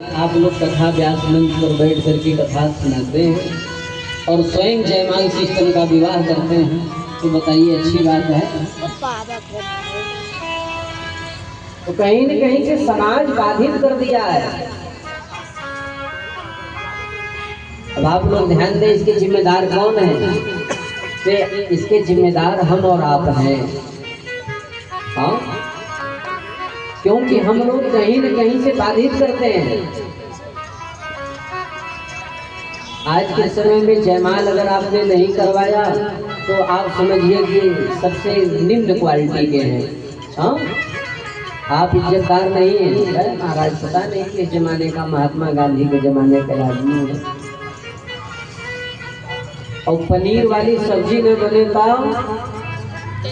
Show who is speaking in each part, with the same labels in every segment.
Speaker 1: आप लोग कथा व्यास मंच पर बैठ करके कथा सुनाते हैं और स्वयं जयमाल सिस्टम का विवाह करते हैं, तो बताइए अच्छी बात है? तो कहीं न कहीं से समाज बाधित कर दिया है। अब आप लोग ध्यान दें, इसके जिम्मेदार कौन है? तो इसके जिम्मेदार हम और आप हैं। हाँ, क्योंकि हम लोग कहीं न कहीं से बाधित करते हैं। आज के समय में जयमाल अगर आपने नहीं करवाया तो आप समझिए कि सबसे निम्न क्वालिटी के हैं। हाँ, आप इज्जतदार नहीं हैं। महाराज पता नहीं किस जमाने का, महात्मा गांधी के जमाने का आदमी है। और पनीर वाली सब्जी न बने पाओ,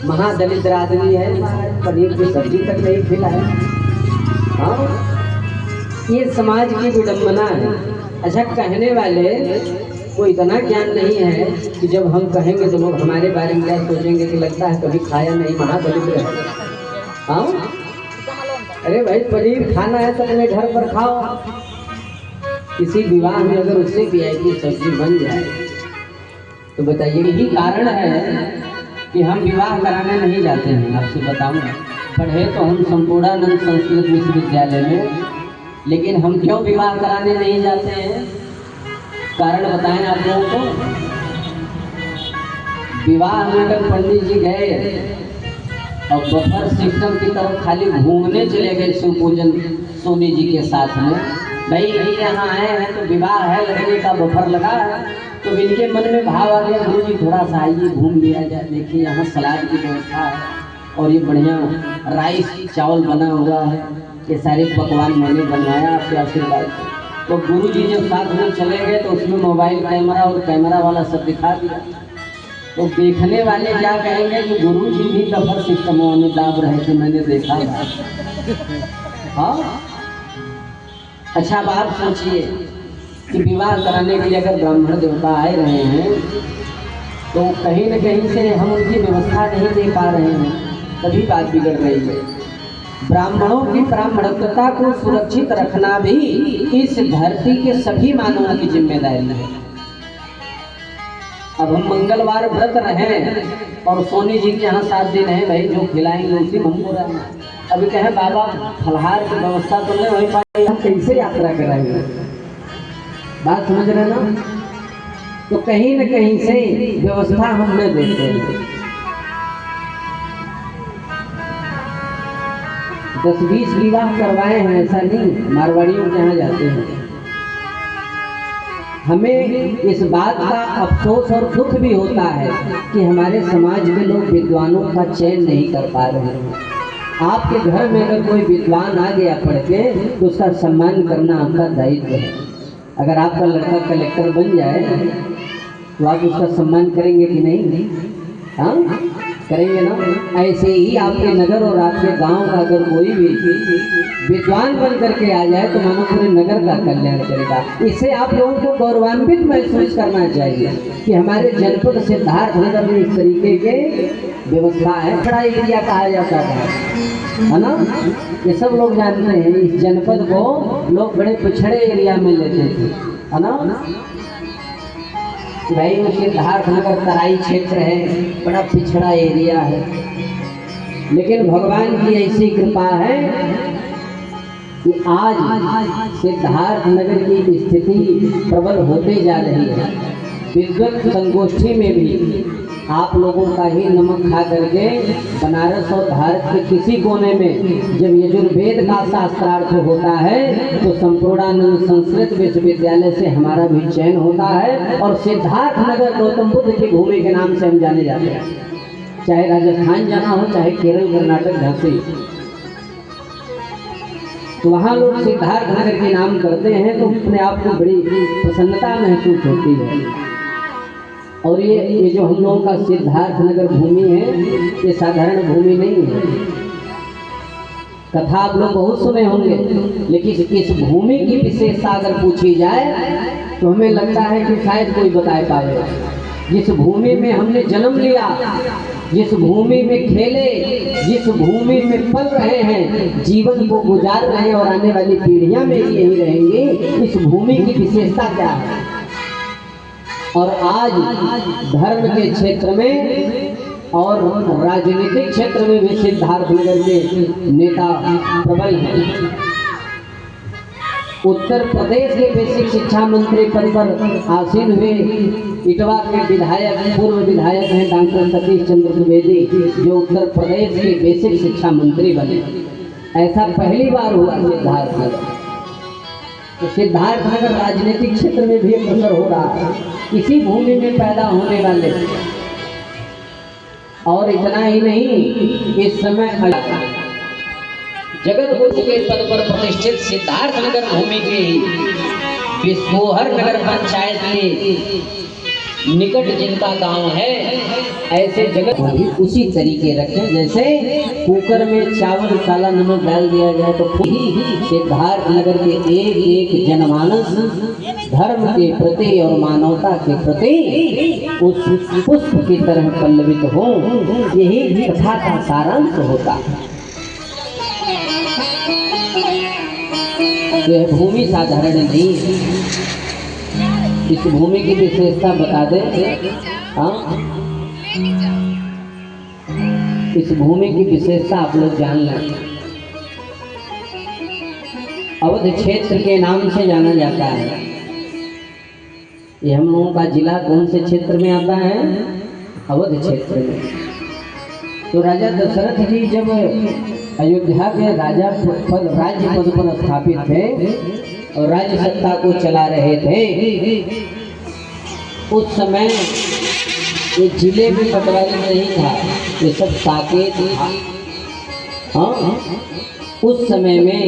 Speaker 1: महादलित आदमी है, पनीर की सब्जी तक नहीं खिलाए। हाँ, ये समाज की विडंबना है। अच्छा, कहने वाले को इतना ज्ञान नहीं है कि जब हम कहेंगे तो लोग हमारे बारे में क्या सोचेंगे कि लगता है कभी खाया नहीं, महादलित है। हाँ, अरे भाई, पनीर खाना है तो अपने घर पर खाओ। किसी विवाह में अगर उससे VIP सब्जी बन जाए तो बताइए, यही कारण है कि हम विवाह कराने नहीं जाते हैं। आपसे बताऊँ, पढ़े तो हम संपूर्णानंद संस्कृत विश्वविद्यालय में, लेकिन हम क्यों विवाह कराने नहीं जाते हैं? कारण बताएं आप लोगों को। विवाह में अगर पंडित जी गए और बफर सिस्टम की तरफ खाली घूमने चले गए शिव पूजन सोनी जी के साथ में, भाई यहाँ आए हैं तो विवाह है, लड़के का बफर लगा है, तो इनके मन में भाव आ गया, गुरु जी थोड़ा सा आइए घूम लिया जाए, देखिए यहाँ सलाद की व्यवस्था है और ये बढ़िया राइस चावल बना हुआ है, ये सारे पकवान मैंने बनवाया आपके आशीर्वाद से। तो गुरु जी जब साथ में चले गए तो उसमें मोबाइल कैमरा और कैमरा वाला सब दिखा दिया। तो देखने वाले क्या कहेंगे कि गुरु जी भी बफर सिस्टमों में दाब रहे थे, मैंने देखा था। हाँ, अच्छा, अब आप सोचिए कि विवाह कराने के लिए अगर ब्राह्मण देवता आए रहे हैं तो कहीं न कहीं से हम उनकी व्यवस्था नहीं दे पा रहे हैं, तभी बात बिगड़ रही है। ब्राह्मणों की ब्राह्मणत्वता को सुरक्षित रखना भी इस धरती के सभी मानवों की जिम्मेदारी है। अब हम मंगलवार व्रत रहे और सोनी जी के यहाँ 7 दिन है, भाई जो खिलाएंगे उसी में हमको रहना। अभी कहें बाबा फलहार की व्यवस्था तो नहीं हो पाई, हम कैसे यात्रा कराएंगे? बात समझ रहे ना? तो कहीं न कहीं से व्यवस्था हम न देते हैं। 10-20 विवाह करवाए हैं, ऐसा नहीं, मारवाड़ियों के यहाँ जाते हैं। हमें इस बात का अफसोस और दुख भी होता है कि हमारे समाज में लोग विद्वानों का चयन नहीं कर पा रहे हैं। आपके घर में अगर कोई विद्वान आ गया पढ़ के तो उसका सम्मान करना आपका दायित्व है। अगर आपका लड़का कलेक्टर बन जाए तो आप उसका सम्मान करेंगे कि नहीं? हाँ, करेंगे ना? ऐसे ही आपके नगर और आपके गांव का अगर कोई भी विद्वान बन करके आ जाए तो मानो पूरे नगर का कल्याण करेगा। इससे आप लोगों को गौरवान्वित महसूस करना चाहिए कि हमारे जनपद सिद्धार्थ नगर में इस तरीके के व्यवस्था है। बड़ा एरिया कहा जाता है ना, ये सब लोग जानते हैं। इस जनपद को लोग बड़े पिछड़े एरिया में लेते थे, है ना भाई। वो सिद्धार्थ नगर तराई क्षेत्र है, बड़ा पिछड़ा एरिया है, लेकिन भगवान की ऐसी कृपा है कि आज सिद्धार्थ नगर की स्थिति प्रबल होते जा रही है। विद्वत संगोष्ठी में भी आप लोगों का ही नमक खा करके बनारस और भारत के किसी कोने में जब यजुर्वेद का शास्त्रार्थ होता है तो संपूर्णानंद संस्कृत विश्वविद्यालय से हमारा भी चयन होता है। और सिद्धार्थ नगर गौतम बुद्ध की भूमि के नाम से हम जाने जाते हैं। चाहे राजस्थान जाना हो, चाहे केरल, कर्नाटक, झांसी, तो वहाँ लोग सिद्धार्थ नगर के नाम करते हैं तो अपने आप को बड़ी प्रसन्नता महसूस होती है। और ये जो हम लोगों का सिद्धार्थ नगर भूमि है, ये साधारण भूमि नहीं है। कथा आप लोग बहुत सुने होंगे, लेकिन इस भूमि की विशेषता अगर पूछी जाए तो हमें लगता है कि शायद कोई बता पाएगा। जिस भूमि में हमने जन्म लिया, जिस भूमि में खेले, जिस भूमि में पल रहे हैं, जीवन को गुजार रहे हैं और आने वाली पीढ़ियां में भी यही रहेंगे, इस भूमि की विशेषता क्या है। और आज धर्म के क्षेत्र में और राजनीतिक क्षेत्र में भी सिद्धार्थनगर के नेता प्रबल हैं। उत्तर प्रदेश के बेसिक शिक्षा मंत्री पद पर आसीन हुए इटवा के विधायक, पूर्व विधायक हैं डॉक्टर सतीश चंद्र द्विवेदी, जो उत्तर प्रदेश के बेसिक शिक्षा मंत्री बने। ऐसा पहली बार हुआ सिद्धार्थनगर। तो सिद्धार्थनगर राजनीतिक क्षेत्र में भी अग्रसर हो रहा है, इसी भूमि में पैदा होने वाले। और इतना ही नहीं, इस समय जगत गुरु के पद पर प्रतिष्ठित सिद्धार्थनगर भूमि के बिस्मोहर नगर पंचायत के निकट जिनका गांव है, ऐसे जगत को भी उसी तरीके रखें जैसे कुकर में चावल काला नमक डाल दिया जाए, तो सिद्धार्थनगर के एक एक जनमानस धर्म के प्रति और मानवता के प्रति उस पुष्प की तरह पल्लवित हो। यही कथा का सारांश होता है। यह भूमि साधारण नहीं है। इस भूमि की विशेषता बता दें। हाँ, इस भूमि की विशेषता आप लोग जान लें। अवध क्षेत्र के नाम से जाना जाता है। ये हम लोगों का जिला कौन से क्षेत्र में आता है? अवध क्षेत्र में। तो राजा दशरथ जी जब अयोध्या के राज्य पद पर स्थापित थे और राज्य सत्ता को चला रहे थे, उस समय ये जिले में पटवारी नहीं था, ये सब साकेत था। हाँ, उस समय में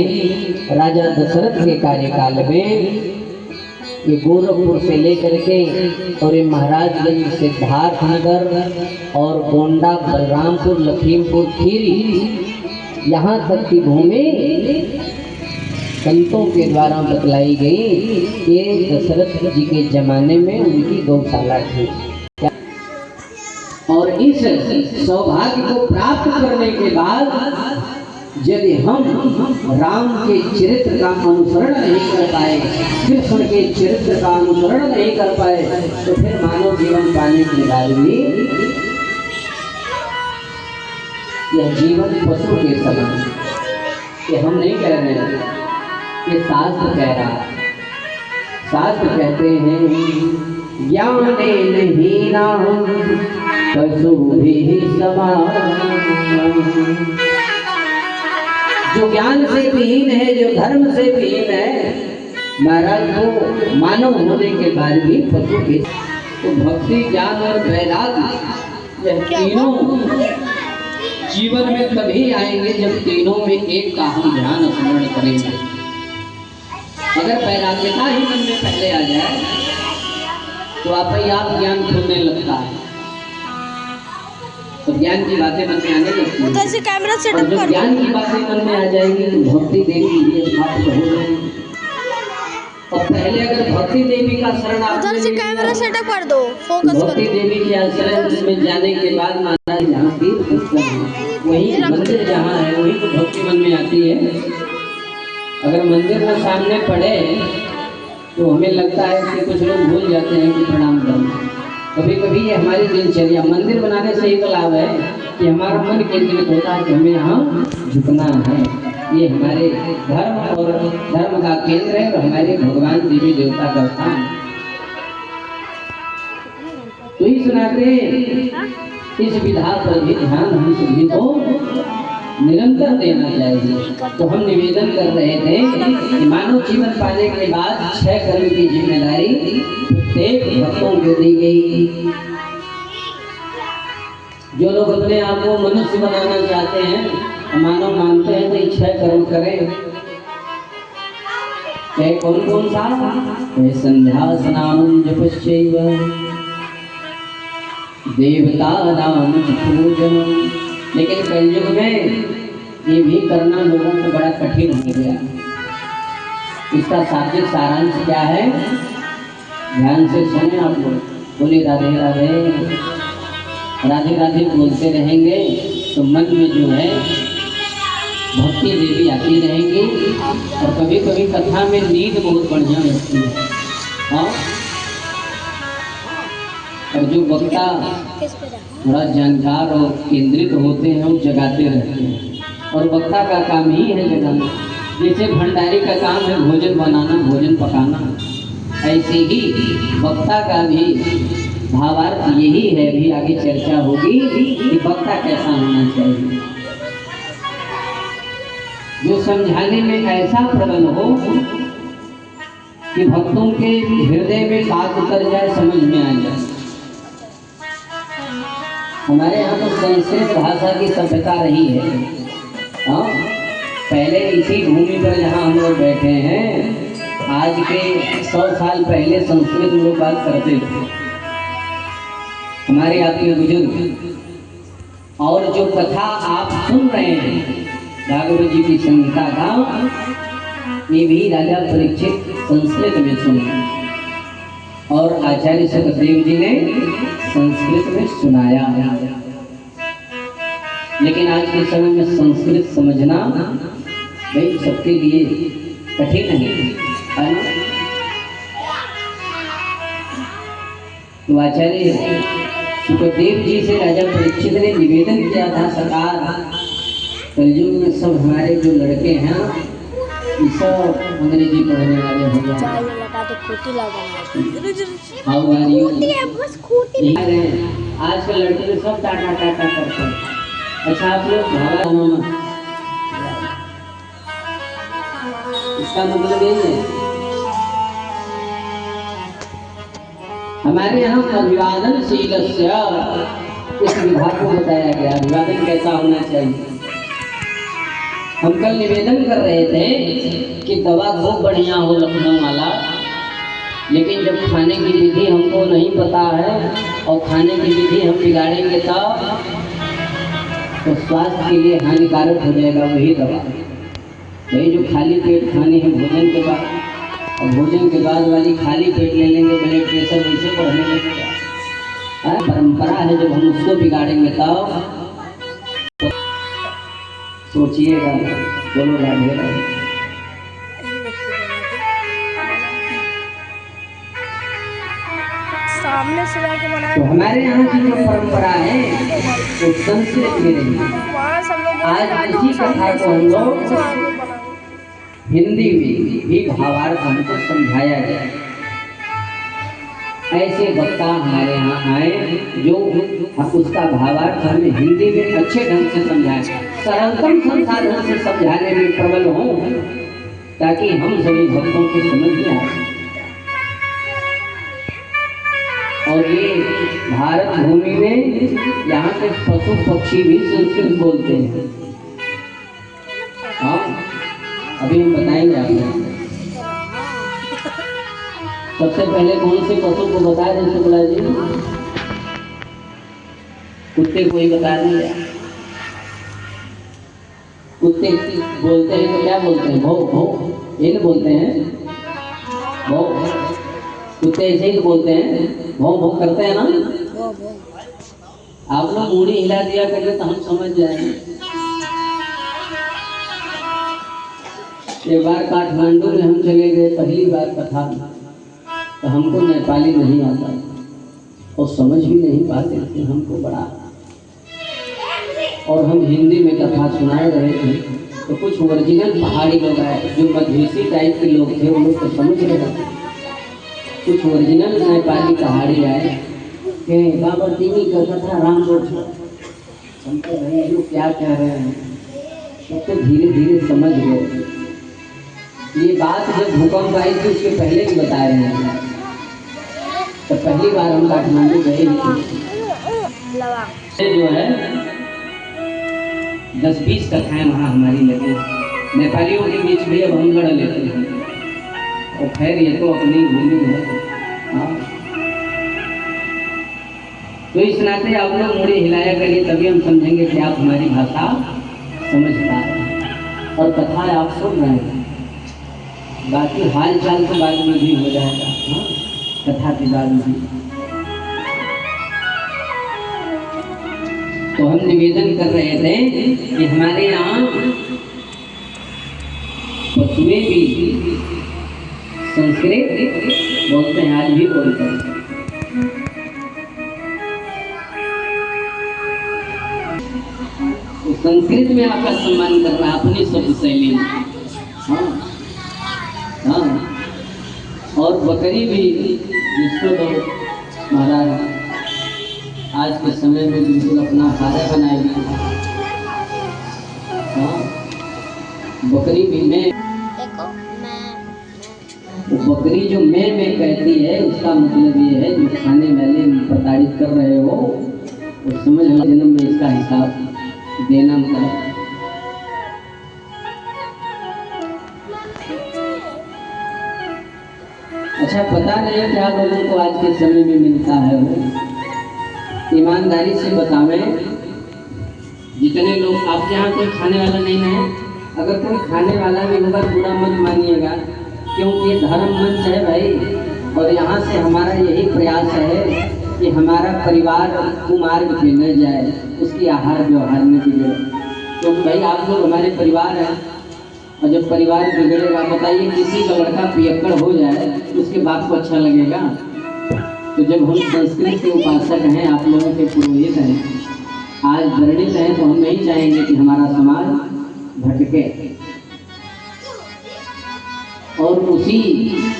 Speaker 1: राजा दशरथ के कार्यकाल में ये गोरखपुर से लेकर के और ये महाराजगंज, सिद्धार्थनगर और गोंडा, बलरामपुर, लखीमपुर खीरी, यहाँ तक की भूमि संतों के द्वारा बतलाई गई कि दशरथ जी के जमाने में उनकी गौशाला थी। और इस सौभाग्य को प्राप्त करने के बाद यदि हम राम के चरित्र का अनुसरण नहीं कर पाए, कृष्ण के चरित्र का अनुसरण नहीं कर पाए, तो फिर मानव जीवन पाने के बाद भी यह जीवन पशु के समान। ये हम नहीं कह रहे हैं, ये शास्त्र कह रहा है। शास्त्र कहते हैं ज्ञाने नहीं ना पशु भी समान। जो ज्ञान से विहीन है, जो धर्म से विहीन है, महाराज वो मानव होने के बाद भी पशु के। तो भक्ति, ज्ञान और वैराग्य यह तीनों जीवन में तभी आएंगे जब तीनों में एक का हम ध्यान स्मरण करेंगे। अगर वैराग्यता ही मन में पहले आ जाए तो आप ही आप ज्ञान खोलने लगता है, तो ज्ञान की बातें मन में आने लगती है।
Speaker 2: तो कैमरा सेटअप
Speaker 1: कर, ज्ञान की बातें मन में आ जाएगी तो भक्ति देवी भी स्थापित हो जाएगी। और पहले अगर भक्ति देवी का शरण
Speaker 2: उधर से कैमरा सेटअप कर दो, फोकस कर
Speaker 1: भक्ति देवी के आश्रय में जाने के बाद महाराज जहाँ तीर्थ वही मंदिर जहाँ है वही तो भक्ति मन में आती है। अगर मंदिर में सामने पड़े तो हमें लगता है कि कुछ लोग भूल जाते हैं कि प्रणाम करना। कभी कभी ये हमारी दिनचर्या, मंदिर बनाने से एक लाभ है कि हमारा मन केंद्रित होता है कि हमें यहाँ झुकना है। ये हमारे धर्म और धर्म का केंद्र है और हमारे भगवान देवी देवता का स्थान। तो ही सुनाते इस विधा पर भी ध्यान हम सभी को निरंतर देना चाहिए। तो हम निवेदन कर रहे थे कि मानव जीवन पाने के बाद 6 कर्म की जिम्मेदारी प्रत्येक भक्तों को दी गई। जो लोग अपने आप को मनुष्य बनाना चाहते हैं, मानव मानते हैं, तो 6 कर्म करें। कौन कौन सा? संध्या स्नानं जपश्चैव देवता नाम पूजन। लेकिन कलयुग में ये भी करना लोगों को बड़ा कठिन हो गया। इसका शाब्दिक सारांश क्या है? ध्यान से सुने आप लोग। बोले राधे राधे। राधे राधे बोलते रहेंगे तो मन में जो है भक्ति देवी आती रहेंगी। और कभी कभी कथा में नींद बहुत बढ़िया लगती है। हाँ, और जो वक्ता थोड़ा जानकार और केंद्रित होते हैं वो जगाते रहते हैं। और वक्ता का काम ही है जगाना। जैसे भंडारी का काम है भोजन बनाना, भोजन पकाना, ऐसे ही वक्ता का भी भावार्थ यही है। भी आगे चर्चा होगी कि वक्ता कैसा होना चाहिए, जो समझाने में ऐसा प्रबल हो कि भक्तों के हृदय में बात उतर जाए, समझ में आ जाए। हमारे यहाँ तो संस्कृत भाषा की सभ्यता रही है। हाँ, पहले इसी भूमि पर जहाँ हम लोग बैठे हैं, आज के 100 साल पहले संस्कृत में लोग बात करते थे, हमारे आपके बुजुर्ग। और जो कथा आप सुन रहे हैं भागवत जी की संहिता का, ये भी राजा परीक्षित संस्कृत में सुना और आचार्य सुखदेव जी ने संस्कृत में सुनाया। लेकिन आज के समय में संस्कृत समझना भाई सबके लिए कठिन है ना। तो आचार्य सुखदेव जी से राजा परीक्षित ने निवेदन किया था, सरकार कलयुग में सब हमारे जो लड़के हैं ये सब अंग्रेजी पढ़ने वाले हो गए। आज के लड़के सब टाटा टाटा करते हैं। अच्छा, आप लोग भावा, इसका मतलब ये है हमारे यहाँ अभिवादन शीलस्य इस विभाग को बताया गया। अभिवादन कैसा होना चाहिए। हम कल निवेदन कर रहे थे कि दवा खूब बढ़िया हो लखनऊ वाला, लेकिन जब खाने की विधि हमको नहीं पता है और खाने की विधि हम बिगाड़ेंगे तो स्वास्थ्य के लिए हानिकारक हो जाएगा वही दवा। वही जो खाली पेट खानी है भोजन के बाद, और भोजन के बाद वाली खाली पेट ले लेंगे, ब्लड प्रेशर वैसे बढ़ने लगेगा। परंपरा है, जब हम उसको बिगाड़ेंगे तब सोचिएगा। बोलो राधे राधे।
Speaker 2: सामने से लाके बनाया।
Speaker 1: तो हमारे यहाँ की जो परंपरा है वो संस्कृत में रही है। आज इसी कथा को हम लोग हिंदी में भी भावार्थ हमको समझाया गया। ऐसे वक्ता हमारे यहाँ आए जो उसका भावार्थ हमें हिंदी में अच्छे ढंग से समझाए, सरलतम संसाधन से समझाने में प्रबल हो, ताकि हम सभी भक्तों के समझ में आए। और ये भारत भूमि में यहाँ के पशु पक्षी भी संस्कृत बोलते हैं। हाँ, अभी हम बताएंगे आपको। सबसे पहले कौन से पशु को बता दें शुक्ला जी? कुत्ते को ही बता देंगे। कुत्ते बोलते हैं तो क्या बोलते हैं? भौ भौ, ये नहीं बोलते हैं भौ। कुत्ते ऐसे ही तो बोलते हैं, भौ भौ करते हैं ना। आप लोग मुड़ी हिला दिया करिए तो हम समझ जाएंगे। एक बार काठमांडू में हम चले गए, पहली बार कथा, तो हमको नेपाली नहीं आता और समझ भी नहीं पाते थे हमको बड़ा। और हम हिंदी में कथा सुनाए रहे थे तो कुछ ओरिजिनल पहाड़ी लोग आए, जो मधेसी टाइप के लोग थे, वो लोग तो समझ रहे थे। कुछ ओरिजिनल नेपाली पहाड़ी आए कि बाबा दीनी का कथा राम बोल, हमको भाई जो क्या कह रहे हैं तो धीरे धीरे समझ गए। ये बात जब भूकंप आई थी उसके पहले भी बता रहे हैं। तो पहली बार हम काठमांडू गए थे, जो है 10-20 कथाएं वहाँ हमारी लगी। नेपालियों के बीच भी अब हम लड़ लेते हैं, और खैर ये तो अपनी भूमि है। हाँ, तो इस नाते आप लोग मुड़ी हिलाया करिए, तभी हम समझेंगे कि आप हमारी भाषा समझ पा रहे हैं और कथा आप सुन रहे हैं। बाकी हाल चाल तो बाद में भी हो जाएगा। हाँ, कथा के बाद में। तो हम निवेदन कर रहे थे कि हमारे यहाँ पशुएं भी संस्कृत बोलते हैं, आज भी बोलते हैं। तो संस्कृत में आपका सम्मान कर रहा है अपनी शब्द शैली में। हाँ हाँ। और बकरी भी जिसको तो महाराज आज के समय में बिल्कुल अपना खाना बनाएगी। हाँ, बकरी भी मैं,
Speaker 2: देखो
Speaker 1: बकरी जो मैं कहती है उसका मतलब ये है जो खाने वाले प्रताड़ित कर रहे हो वो समझ लो जन्म में इसका हिसाब देना मतलब। अच्छा, पता नहीं क्या लोगों को आज के समय में मिलता है वो ईमानदारी से बतावें। जितने लोग आपके यहाँ कोई खाने वाला नहीं है, अगर कोई खाने वाला भी होगा बुरा मत मानिएगा, क्योंकि ये धर्म मंच है भाई। और यहाँ से हमारा यही प्रयास है कि हमारा परिवार कुमार्ग पे न जाए, उसकी आहार व्यवहार न बिगड़े। क्योंकि भाई आप लोग हमारे परिवार हैं, और जब परिवार बिगड़ेगा, बताइए किसी का लड़का पियक्कड़ हो जाए उसके बाप को अच्छा लगेगा? तो जब हम संस्कृत के उपासक हैं, आप लोगों के पुरोहित हैं, आज वर्णित हैं, तो हम नहीं चाहेंगे कि हमारा समाज भटके। और उसी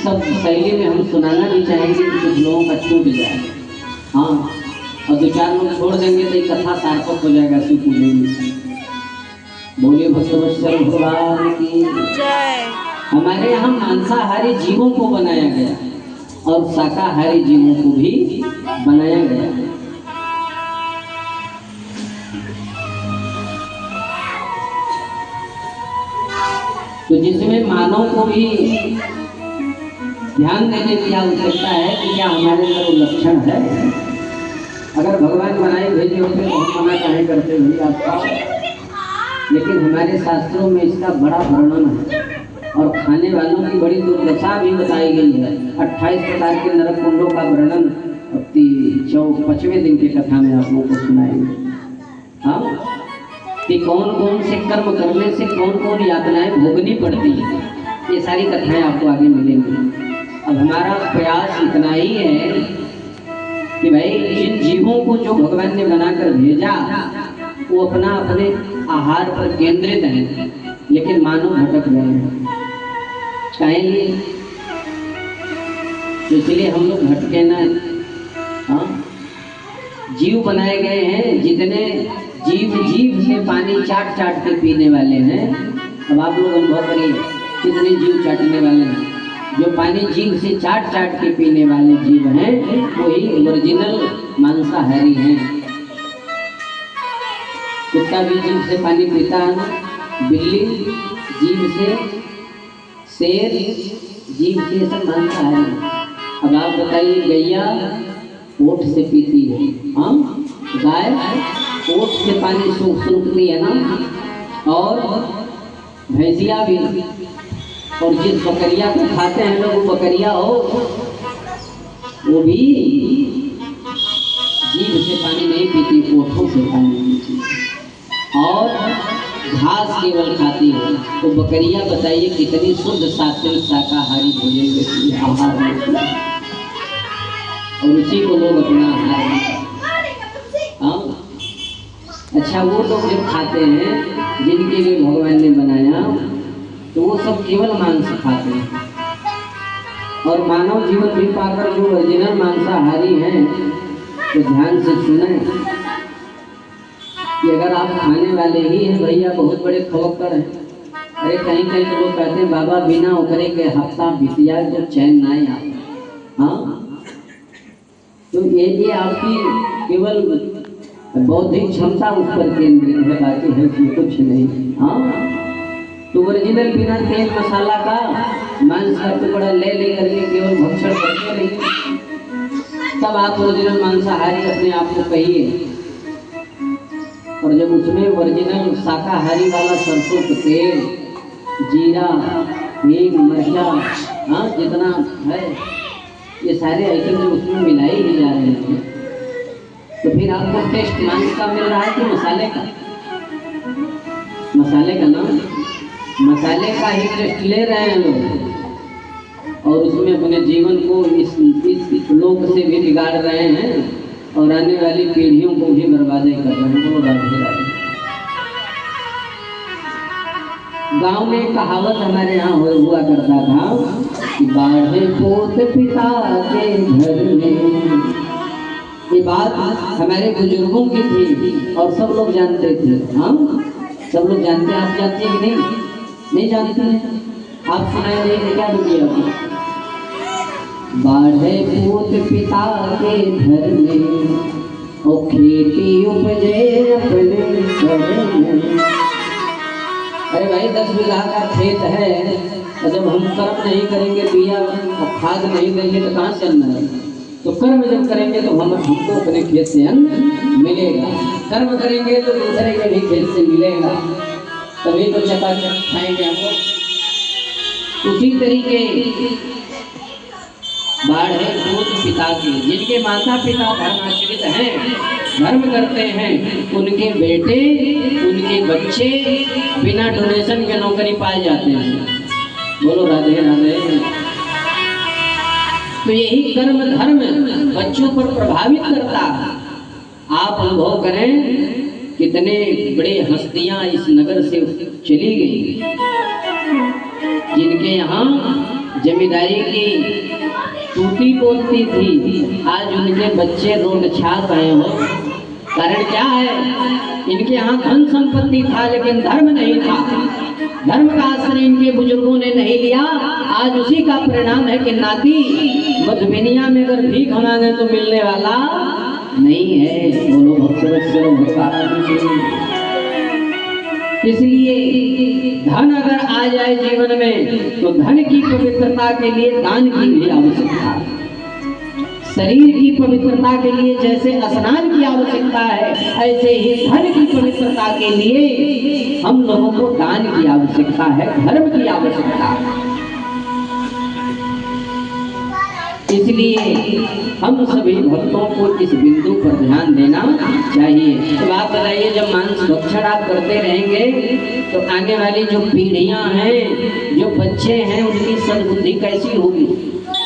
Speaker 1: सब शैली में हम सुनाना भी चाहेंगे कि कुछ लोगों का छूट जाए। हाँ, और दो चार लोग छोड़ देंगे तो ये कथा सार्थक हो जाएगा शिव पूजन में। बोले भगवत भगवान की
Speaker 2: जय।
Speaker 1: हमारे यहाँ मांसाहारी जीवों को बनाया गया और शाकाहारी जीवों को भी बनाया गया। तो जिसमें मानव को भी ध्यान देने की आवश्यकता है कि क्या हमारे अंदर वो लक्षण है। अगर भगवान बनाए भेजे होते तो हम मना काहे करते भाई आपका। लेकिन हमारे शास्त्रों में इसका बड़ा वर्णन है और खाने वालों की बड़ी दुर्दशा भी बताई गई है। 28 प्रकार के नरक कुंडों का वर्णन 5वें दिन की कथा में आप लोगों को सुनाएंगे। हाँ, कि कौन कौन से कर्म करने से कौन कौन यातनाएं भोगनी पड़ती है, ये सारी कथाएं आपको आगे मिलेंगी। अब हमारा प्रयास इतना ही है कि भाई जिन जीवों को जो भगवान ने बनाकर भेजा वो अपना अपने आहार पर केंद्रित है, लेकिन मानव भटक गए हैं। कहेंगे तो इसलिए हम लोग भटके ना। हाँ, जीव बनाए गए हैं, जितने जीव से पानी चाट के पीने वाले हैं। अब आप लोग अनुभव करिए कितने जीव चाटने वाले हैं। जो पानी जीव से चाट के पीने वाले जीव हैं वही ओरिजिनल मांसाहारी हैं। कुत्ता भी जीव से पानी पीता है ना, बिल्ली जीव से, शेर जीव से, सब मांसाहारी। अब आप बताइए गैया ओठ से पीती है, हाँ, गाय ओठ से पानी सूखती है ना, और भैंसिया भी। और जिस बकरिया को खाते हैं लोग वो बकरिया हो वो भी जीभ से पानी नहीं पीती, ओठों से पानी पीती और घास केवल खाती है। तो बकरिया बताइए कितनी शुद्ध सात्विक शाकाहारी भोजन लेती है, आहार लेती है, और उसी को लोग अपना आहार। हाँ, अच्छा, वो लोग जब खाते हैं जिनके लिए भगवान ने बनाया तो वो सब केवल मांस खाते हैं। और मानव जीवन भी पाकर जो ओरिजिनल मांसाहारी हैं तो ध्यान से सुने कि अगर आप खाने वाले ही हैं भैया, बहुत बड़े खवक्कर हैं। अरे कहीं कहीं तो लोग कहते हैं बाबा बिना उखरे के हफ्ता बीतिया तो चैन ना आता। हाँ, तो ये आपकी केवल बौद्धिक क्षमता उस पर केंद्रित है, बाकी है उसमें कुछ नहीं। हाँ, तो ओरिजिनल बिना तेल मसाला का मांस का टुकड़ा ले करके केवल भक्षण करते रहिए, तब आप ओरिजिनल मांसाहारी अपने आप को कहिए। और जब उसमें ओरिजिनल शाकाहारी वाला सरसों का तेल, जीरा, हींग, मिर्चा, हाँ, जितना है ये सारे आइटम जो उसमें मिलाई ही जा रहे हैं, तो फिर आपको टेस्ट मांस का मिल रहा है कि मसाले का? मसाले का ना, मसाले का ही टेस्ट ले रहे हैं लोग, और उसमें अपने जीवन को इस लोक से भी बिगाड़ रहे हैं और आने वाली पीढ़ियों को भी बर्बादी कर रहे हैं। वो राधे राधे। गांव में एक कहावत हमारे यहाँ हुआ करता था कि बाढ़े पोत पिता के घर में। ये बात हमारे बुजुर्गों की थी और सब लोग जानते थे। हाँ, सब लोग जानते हैं। आप जानते हैं कि नहीं? नहीं जानते हैं? आप सुनाई देंगे क्या दुनिया को? बाढ़े पोत पिता के घर में, और खेती उपजे अपने घर में। अरे भाई 10 बीघा का खेत है, और जब हम कर्म नहीं करेंगे, बिया और खाद नहीं देंगे तो कहाँ से अन्न है? तो कर्म जब करेंगे तो हमको अपने खेत से अन्न मिलेगा। कर्म करेंगे तो दूसरे के भी खेत से मिलेगा, तभी तो चकाचक खाएंगे हम लोग। उसी तरीके बाढ़ है पूत पिता के, जिनके माता पिता धर्माश्रित हैं, धर्म करते हैं, उनके बेटे उनके बच्चे बिना डोनेशन के नौकरी पाए जाते हैं। बोलो राधे राधे। तो यही कर्म धर्म बच्चों पर प्रभावित करता है। आप अनुभव करें कितने बड़े हस्तियां इस नगर से चली गई, जिनके यहाँ जमींदारी की टूटी बोलती थी, आज उनके बच्चे रोड छाप आए हो। कारण क्या है? इनके यहाँ धन संपत्ति था लेकिन धर्म नहीं था। धर्म का आश्रय इनके बुजुर्गों ने नहीं लिया। आज उसी का परिणाम है कि नाती मधुबनिया में अगर भीख मांगे तो मिलने वाला नहीं है। बोलो भक्तवत्सल भगवान। इसलिए धन अगर आ जाए जीवन में तो धन की पवित्रता के लिए दान की भी आवश्यकता है। शरीर की पवित्रता के लिए जैसे स्नान की आवश्यकता है, ऐसे ही धन की पवित्रता के लिए हम लोगों को दान की आवश्यकता है, धर्म की आवश्यकता है। इसलिए हम सभी भक्तों को इस बिंदु पर ध्यान देना चाहिए। तो आप बताइए, जब मांस भक्षण आप करते रहेंगे तो आने वाली जो पीढ़ियां हैं, जो बच्चे हैं, उनकी सद्बुद्धि कैसी होगी?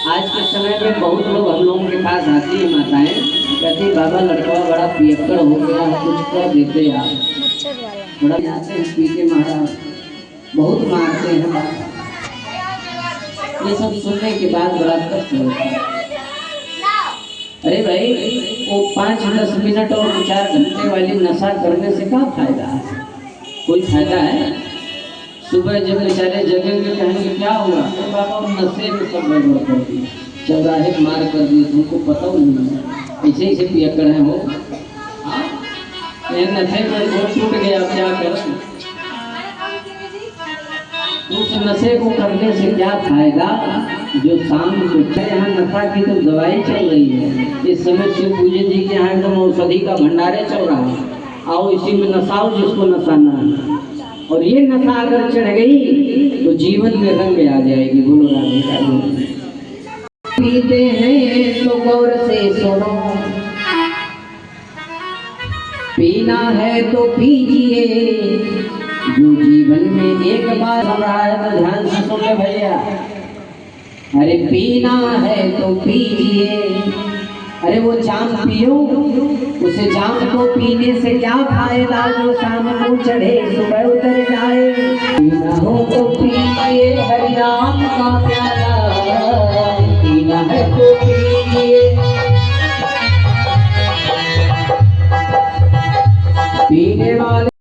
Speaker 1: आज के समय में बहुत लोग हम लोगों के पास आती है माताएं, कहती बाबा लड़का बड़ा पियक्कड़ हो गया, कुछ कर देते आप। बड़ा जाते हैं पी के महाराज, बहुत मारते हैं। ये सब सुनने के बाद बड़ा कष्ट होता है। अरे भाई, वो 5-10 मिनट और 4 घंटे वाली नशा करने से क्या फायदा है? कोई फायदा है? सुबह जब बेचारे जगेंगे कहेंगे क्या हुआ? तो बाबा नशे में सब गड़बड़ कर दी, चौराहे मार कर दी, तुमको पता नहीं। ऐसे ही से पियक्कड़ है वो। नशे में वो टूट गया, क्या करें? उस नशे को करने से क्या फायदा? जो शाम को यहाँ नशा की तो दवाई चल रही है। इस समय शिव पूजन जी के यहाँ एकदम औषधि का भंडारे चल रहा है। आओ इसी में नशाओ जिसको नशाना है। और ये नशा अगर चढ़ गई तो जीवन में रंग आ जाएगी। बोलो राधे राधे। पीते हैं तो गौर से सुनो, पीना है तो पीजिए। जो जीवन में एक बार हो रहा है तो ध्यान से सुन ले भैया। अरे पीना है तो पीजिए। अरे वो जाम पियो, उसे जाम को पीने से क्या फायदा? जो शाम को चढ़े सुबह उतर जाए। पीना हो तो पीजिए हरिनाम का प्याला, पीना है तो पीजिए। पीने वाले